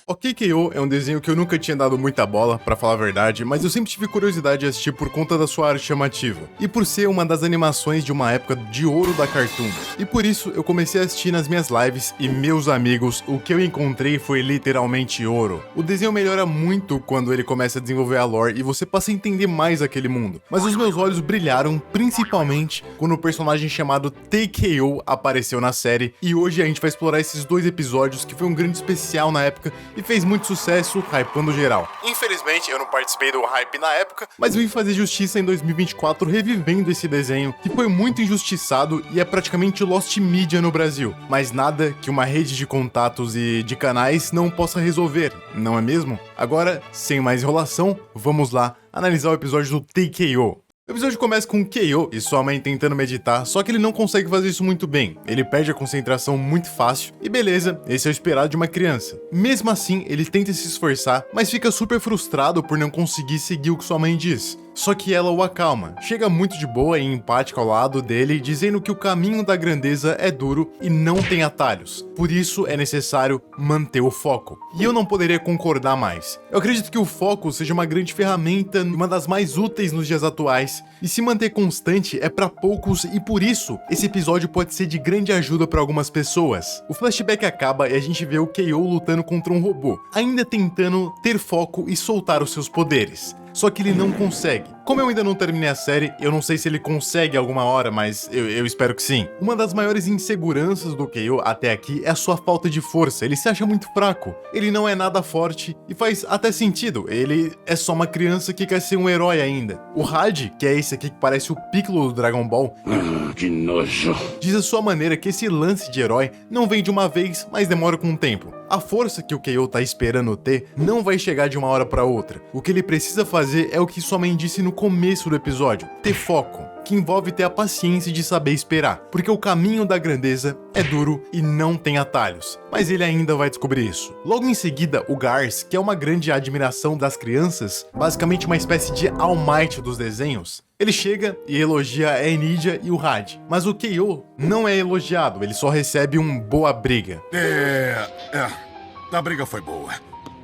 Ok K.O. é um desenho que eu nunca tinha dado muita bola, pra falar a verdade, mas eu sempre tive curiosidade de assistir por conta da sua arte chamativa, e por ser uma das animações de uma época de ouro da Cartoon. E por isso eu comecei a assistir nas minhas lives, e meus amigos, o que eu encontrei foi literalmente ouro. O desenho melhora muito quando ele começa a desenvolver a lore e você passa a entender mais aquele mundo, mas os meus olhos brilharam principalmente quando o personagem chamado TKO apareceu na série, e hoje a gente vai explorar esses dois episódios que foi um grande especial na época e fez muito sucesso, hypando geral. Infelizmente, eu não participei do hype na época, mas vim fazer justiça em 2024 revivendo esse desenho, que foi muito injustiçado e é praticamente lost media no Brasil. Mas nada que uma rede de contatos e de canais não possa resolver, não é mesmo? Agora, sem mais enrolação, vamos lá analisar o episódio do TKO. O episódio começa com K.O. e sua mãe tentando meditar, só que ele não consegue fazer isso muito bem. Ele perde a concentração muito fácil, e beleza, esse é o esperado de uma criança. Mesmo assim, ele tenta se esforçar, mas fica super frustrado por não conseguir seguir o que sua mãe diz. Só que ela o acalma, chega muito de boa e empática ao lado dele, dizendo que o caminho da grandeza é duro e não tem atalhos. Por isso é necessário manter o foco. E eu não poderia concordar mais. Eu acredito que o foco seja uma grande ferramenta, uma das mais úteis nos dias atuais, e se manter constante é pra poucos, e por isso esse episódio pode ser de grande ajuda pra algumas pessoas. O flashback acaba e a gente vê o K.O. lutando contra um robô, ainda tentando ter foco e soltar os seus poderes. Só que ele não consegue. Como eu ainda não terminei a série, eu não sei se ele consegue alguma hora, mas eu espero que sim. Uma das maiores inseguranças do K.O. até aqui é a sua falta de força, ele se acha muito fraco. Ele não é nada forte, e faz até sentido, ele é só uma criança que quer ser um herói ainda. O Had, que é esse aqui que parece o Piccolo do Dragon Ball, que nojo. diz a sua maneira que esse lance de herói não vem de uma vez, mas demora com o tempo. A força que o K.O. tá esperando ter não vai chegar de uma hora pra outra. O que ele precisa fazer é o que sua mãe disse no começo do episódio: ter foco, que envolve ter a paciência de saber esperar, porque o caminho da grandeza é duro e não tem atalhos, mas ele ainda vai descobrir isso. Logo em seguida, o Garth, que é uma grande admiração das crianças, basicamente uma espécie de All Might dos desenhos, ele chega e elogia a Enidia e o Had, mas o K.O. não é elogiado, ele só recebe um boa briga. A briga foi boa.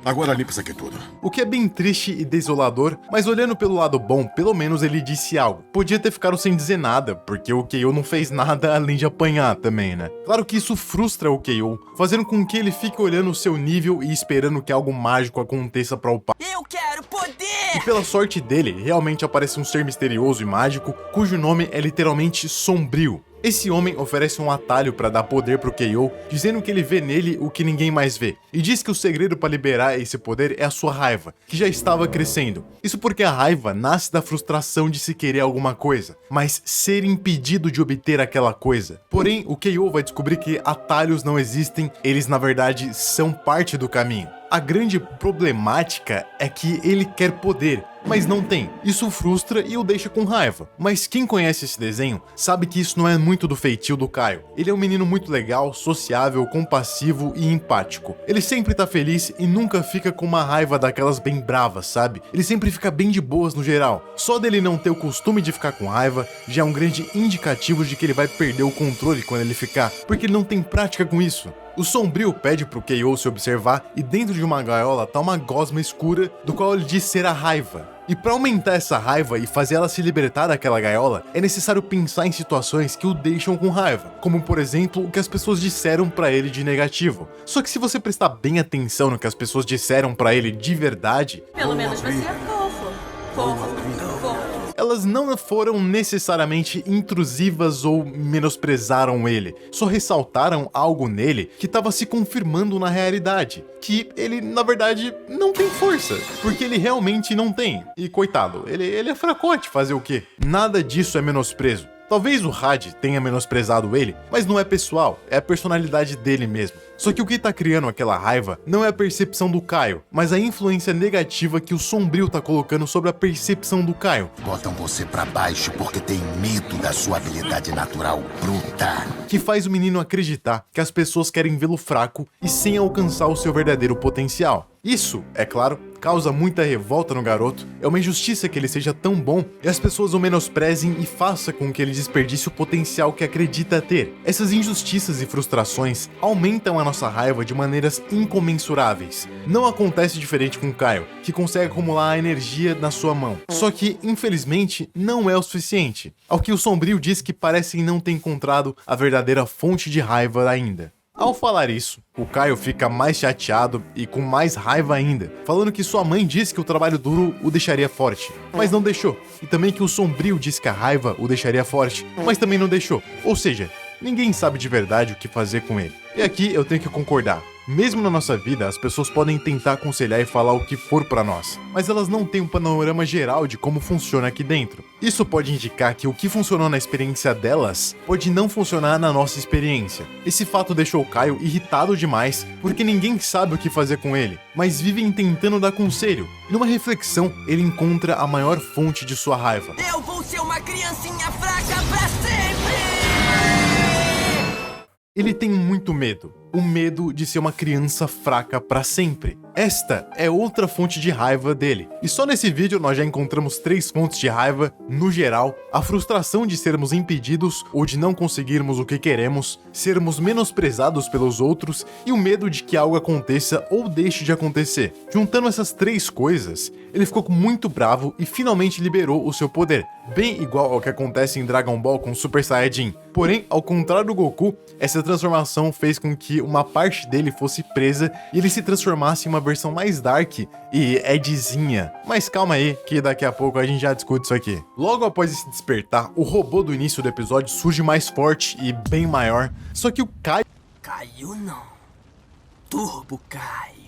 Agora limpa isso aqui tudo. O que é bem triste e desolador, mas olhando pelo lado bom, pelo menos ele disse algo. Podia ter ficado sem dizer nada, porque o K.O. não fez nada além de apanhar também, né? Claro que isso frustra o K.O., fazendo com que ele fique olhando o seu nível e esperando que algo mágico aconteça pra upar. Eu quero poder! E pela sorte dele, realmente aparece um ser misterioso e mágico, cujo nome é literalmente Sombrio. Esse homem oferece um atalho para dar poder pro K.O., dizendo que ele vê nele o que ninguém mais vê, e diz que o segredo para liberar esse poder é a sua raiva, que já estava crescendo. Isso porque a raiva nasce da frustração de se querer alguma coisa, mas ser impedido de obter aquela coisa. Porém, o K.O. vai descobrir que atalhos não existem, eles na verdade são parte do caminho. A grande problemática é que ele quer poder, mas não tem. Isso o frustra e o deixa com raiva. Mas quem conhece esse desenho sabe que isso não é muito do feitio do Caio. Ele é um menino muito legal, sociável, compassivo e empático. Ele sempre tá feliz e nunca fica com uma raiva daquelas bem bravas, sabe? Ele sempre fica bem de boas no geral. Só dele não ter o costume de ficar com raiva já é um grande indicativo de que ele vai perder o controle quando ele ficar, porque ele não tem prática com isso. O Sombrio pede pro K.O. se observar e dentro de uma gaiola tá uma gosma escura, do qual ele diz ser a raiva. E para aumentar essa raiva e fazer ela se libertar daquela gaiola, é necessário pensar em situações que o deixam com raiva, como por exemplo o que as pessoas disseram pra ele de negativo. Só que se você prestar bem atenção no que as pessoas disseram pra ele de verdade, Pelo menos você é fofo. Fofo. elas não foram necessariamente intrusivas ou menosprezaram ele, só ressaltaram algo nele que estava se confirmando na realidade, que ele, na verdade, não tem força, porque ele realmente não tem. E coitado, ele é fracote, fazer o quê? Nada disso é menosprezo. Talvez o Had tenha menosprezado ele, mas não é pessoal, é a personalidade dele mesmo. Só que o que tá criando aquela raiva não é a percepção do Caio, mas a influência negativa que o Sombrio tá colocando sobre a percepção do Caio. Botam você pra baixo porque tem medo da sua habilidade natural bruta. Que faz o menino acreditar que as pessoas querem vê-lo fraco e sem alcançar o seu verdadeiro potencial. Isso, é claro, causa muita revolta no garoto. É uma injustiça que ele seja tão bom e as pessoas o menosprezem e faça com que ele desperdice o potencial que acredita ter. Essas injustiças e frustrações aumentam a nossa raiva de maneiras incomensuráveis. Não acontece diferente com Caio, que consegue acumular a energia na sua mão. Só que, infelizmente, não é o suficiente. Ao que o Sombrio diz que parecem não ter encontrado a verdadeira fonte de raiva ainda. Ao falar isso, o Caio fica mais chateado e com mais raiva ainda, falando que sua mãe disse que o trabalho duro o deixaria forte, mas não deixou. E também que o Sombrio disse que a raiva o deixaria forte, mas também não deixou. Ou seja, ninguém sabe de verdade o que fazer com ele. E aqui eu tenho que concordar. Mesmo na nossa vida, as pessoas podem tentar aconselhar e falar o que for pra nós, mas elas não têm um panorama geral de como funciona aqui dentro. Isso pode indicar que o que funcionou na experiência delas pode não funcionar na nossa experiência. Esse fato deixou o Caio irritado demais, porque ninguém sabe o que fazer com ele, mas vivem tentando dar conselho. E numa reflexão, ele encontra a maior fonte de sua raiva. Eu vou ser uma criancinha fraca pra sempre! Ele tem muito medo. O medo de ser uma criança fraca pra sempre. Esta é outra fonte de raiva dele. E só nesse vídeo nós já encontramos 3 fontes de raiva, no geral: a frustração de sermos impedidos ou de não conseguirmos o que queremos, sermos menosprezados pelos outros e o medo de que algo aconteça ou deixe de acontecer. Juntando essas 3 coisas, ele ficou muito bravo e finalmente liberou o seu poder, bem igual ao que acontece em Dragon Ball com Super Saiyajin. Porém, ao contrário do Goku, essa transformação fez com que uma parte dele fosse presa e ele se transformasse em uma versão mais dark e edzinha. Mas calma aí, que daqui a pouco a gente já discute isso aqui. Logo após esse despertar, o robô do início do episódio surge mais forte e bem maior, só que o Caio... Caio não. Turbo Caio.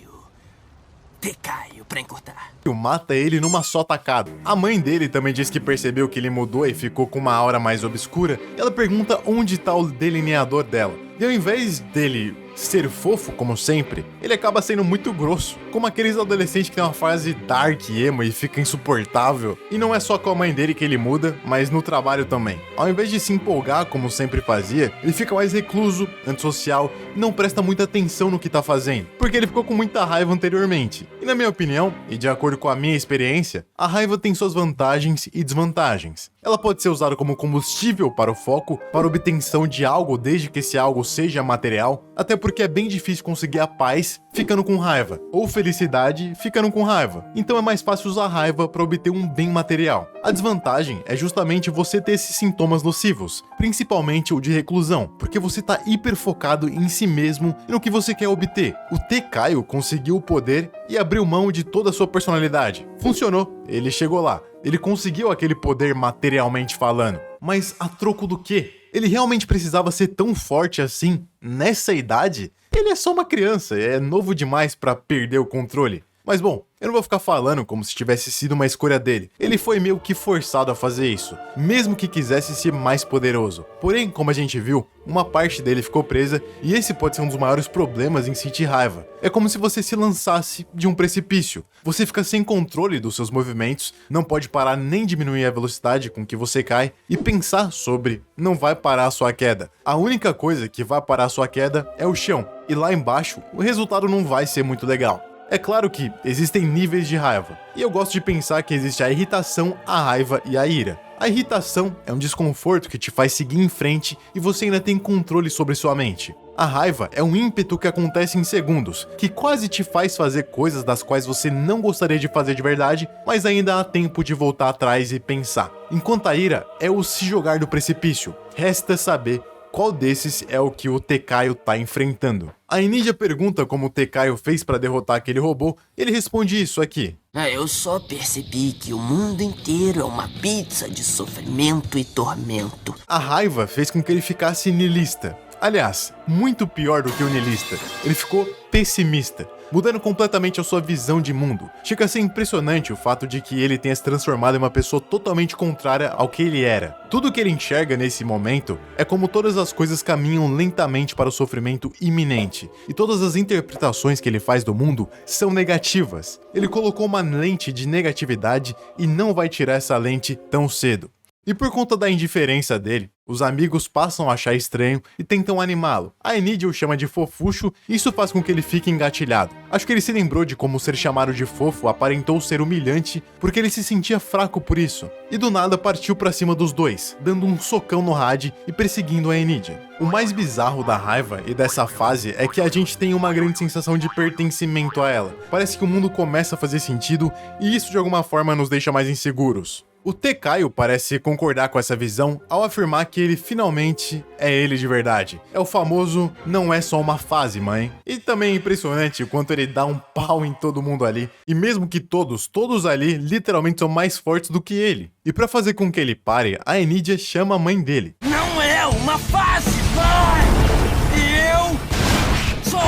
Decaio pra encurtar. mata ele numa só tacada. A mãe dele também diz que percebeu que ele mudou e ficou com uma aura mais obscura. Ela pergunta onde tá o delineador dela. E ao invés dele ser fofo, como sempre, ele acaba sendo muito grosso, como aqueles adolescentes que tem uma fase dark emo e fica insuportável. E não é só com a mãe dele que ele muda, mas no trabalho também. Ao invés de se empolgar, como sempre fazia, ele fica mais recluso, antissocial e não presta muita atenção no que tá fazendo, porque ele ficou com muita raiva anteriormente. E na minha opinião, e de acordo com a minha experiência, a raiva tem suas vantagens e desvantagens. Ela pode ser usada como combustível para o foco, para obtenção de algo, desde que esse algo seja material, até porque é bem difícil conseguir a paz ficando com raiva, ou felicidade ficando com raiva. Então é mais fácil usar raiva para obter um bem material. A desvantagem é justamente você ter esses sintomas nocivos, principalmente o de reclusão, porque você tá hiper focado em si mesmo e no que você quer obter. O T-Caio conseguiu o poder e abriu mão de toda a sua personalidade. Funcionou, ele chegou lá. Ele conseguiu aquele poder materialmente falando. Mas a troco do quê? Ele realmente precisava ser tão forte assim, nessa idade? Ele é só uma criança, é novo demais pra perder o controle. Mas bom, eu não vou ficar falando como se tivesse sido uma escolha dele. Ele foi meio que forçado a fazer isso, mesmo que quisesse ser mais poderoso. Porém, como a gente viu, uma parte dele ficou presa e esse pode ser um dos maiores problemas em sentir raiva. É como se você se lançasse de um precipício. Você fica sem controle dos seus movimentos, não pode parar nem diminuir a velocidade com que você cai e pensar sobre não vai parar a sua queda. A única coisa que vai parar a sua queda é o chão. E lá embaixo, o resultado não vai ser muito legal. É claro que existem níveis de raiva, e eu gosto de pensar que existe a irritação, a raiva e a ira. A irritação é um desconforto que te faz seguir em frente e você ainda tem controle sobre sua mente. A raiva é um ímpeto que acontece em segundos, que quase te faz fazer coisas das quais você não gostaria de fazer de verdade, mas ainda há tempo de voltar atrás e pensar. Enquanto a ira é o se jogar do precipício. Resta saber qual desses é o que o T-Caio tá enfrentando. A Enidia pergunta como o T-Caio fez pra derrotar aquele robô, e ele responde isso aqui. Eu só percebi que o mundo inteiro é uma pizza de sofrimento e tormento. A raiva fez com que ele ficasse niilista. Aliás, muito pior do que o niilista. Ele ficou pessimista, mudando completamente a sua visão de mundo. Chega a ser impressionante o fato de que ele tenha se transformado em uma pessoa totalmente contrária ao que ele era. Tudo que ele enxerga nesse momento é como todas as coisas caminham lentamente para o sofrimento iminente, e todas as interpretações que ele faz do mundo são negativas. Ele colocou uma lente de negatividade e não vai tirar essa lente tão cedo. E por conta da indiferença dele, os amigos passam a achar estranho e tentam animá-lo. A Enidia o chama de fofucho e isso faz com que ele fique engatilhado. Acho que ele se lembrou de como ser chamado de fofo aparentou ser humilhante porque ele se sentia fraco por isso. E do nada partiu pra cima dos dois, dando um socão no Had e perseguindo a Enidia. O mais bizarro da raiva e dessa fase é que a gente tem uma grande sensação de pertencimento a ela. Parece que o mundo começa a fazer sentido e isso de alguma forma nos deixa mais inseguros. O T-Caio parece concordar com essa visão ao afirmar que ele finalmente é ele de verdade. É o famoso não é só uma fase, mãe. E também é impressionante o quanto ele dá um pau em todo mundo ali. E mesmo que todos ali, literalmente são mais fortes do que ele. E pra fazer com que ele pare, a Enidia chama a mãe dele. Não é uma fase, pai! Eu sou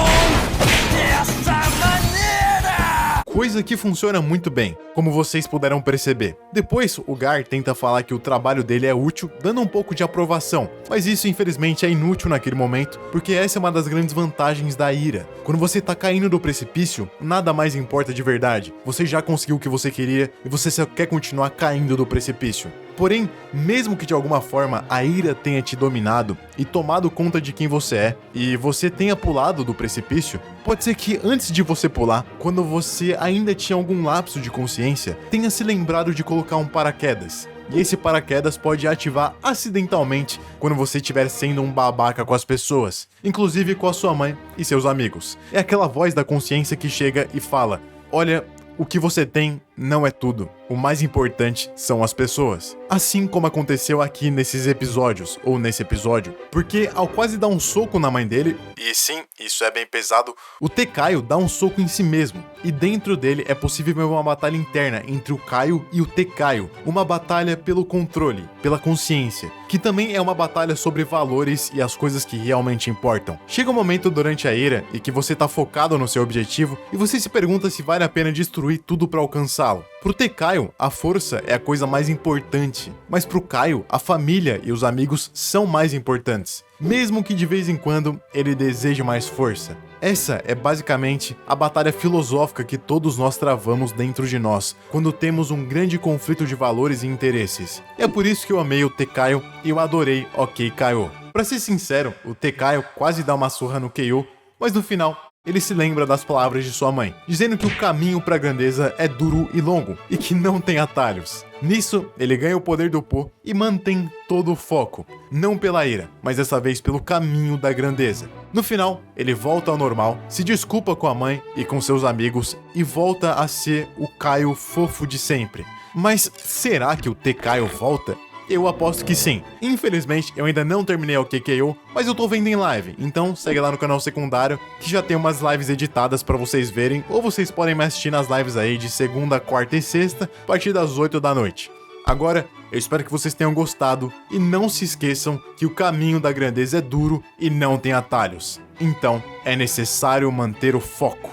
dessa maneira! Coisa que funciona muito bem, como vocês puderam perceber. Depois, o Gar tenta falar que o trabalho dele é útil, dando um pouco de aprovação, mas isso infelizmente é inútil naquele momento, porque essa é uma das grandes vantagens da ira. Quando você tá caindo do precipício, nada mais importa de verdade. Você já conseguiu o que você queria e você só quer continuar caindo do precipício. Porém, mesmo que de alguma forma a ira tenha te dominado e tomado conta de quem você é, e você tenha pulado do precipício, pode ser que antes de você pular, quando você ainda tinha algum lapso de consciência, tenha se lembrado de colocar um paraquedas. E esse paraquedas pode ativar acidentalmente quando você estiver sendo um babaca com as pessoas, inclusive com a sua mãe e seus amigos. É aquela voz da consciência que chega e fala: olha, o que você tem não é tudo. O mais importante são as pessoas. Assim como aconteceu aqui nesses episódios, ou nesse episódio. Porque ao quase dar um soco na mãe dele, e sim, isso é bem pesado, o T-Caio dá um soco em si mesmo. E dentro dele é possível ver uma batalha interna entre o Caio e o T-Caio. Uma batalha pelo controle, pela consciência. Que também é uma batalha sobre valores e as coisas que realmente importam. Chega um momento durante a ira e que você tá focado no seu objetivo e você se pergunta se vale a pena destruir tudo pra alcançá-lo. Pro T-Caio, a força é a coisa mais importante, mas pro Caio, a família e os amigos são mais importantes, mesmo que de vez em quando ele deseje mais força. Essa é basicamente a batalha filosófica que todos nós travamos dentro de nós, quando temos um grande conflito de valores e interesses. É por isso que eu amei o T-Caio e eu adorei OK Caio. Pra ser sincero, o T-Caio quase dá uma surra no KO, mas no final ele se lembra das palavras de sua mãe, dizendo que o caminho pra grandeza é duro e longo, e que não tem atalhos. Nisso, ele ganha o poder do Po e mantém todo o foco, não pela ira, mas dessa vez pelo caminho da grandeza. No final, ele volta ao normal, se desculpa com a mãe e com seus amigos e volta a ser o Caio fofo de sempre. Mas será que o T-Caio volta? Eu aposto que sim. Infelizmente, eu ainda não terminei o KKO, mas eu tô vendo em live, então segue lá no canal secundário, que já tem umas lives editadas pra vocês verem, ou vocês podem me assistir nas lives aí de segunda, quarta e sexta, a partir das 8 da noite. Agora, eu espero que vocês tenham gostado, e não se esqueçam que o caminho da grandeza é duro e não tem atalhos. Então, é necessário manter o foco.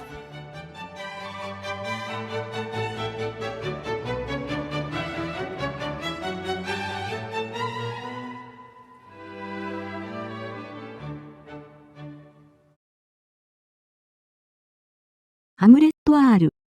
ハムレット R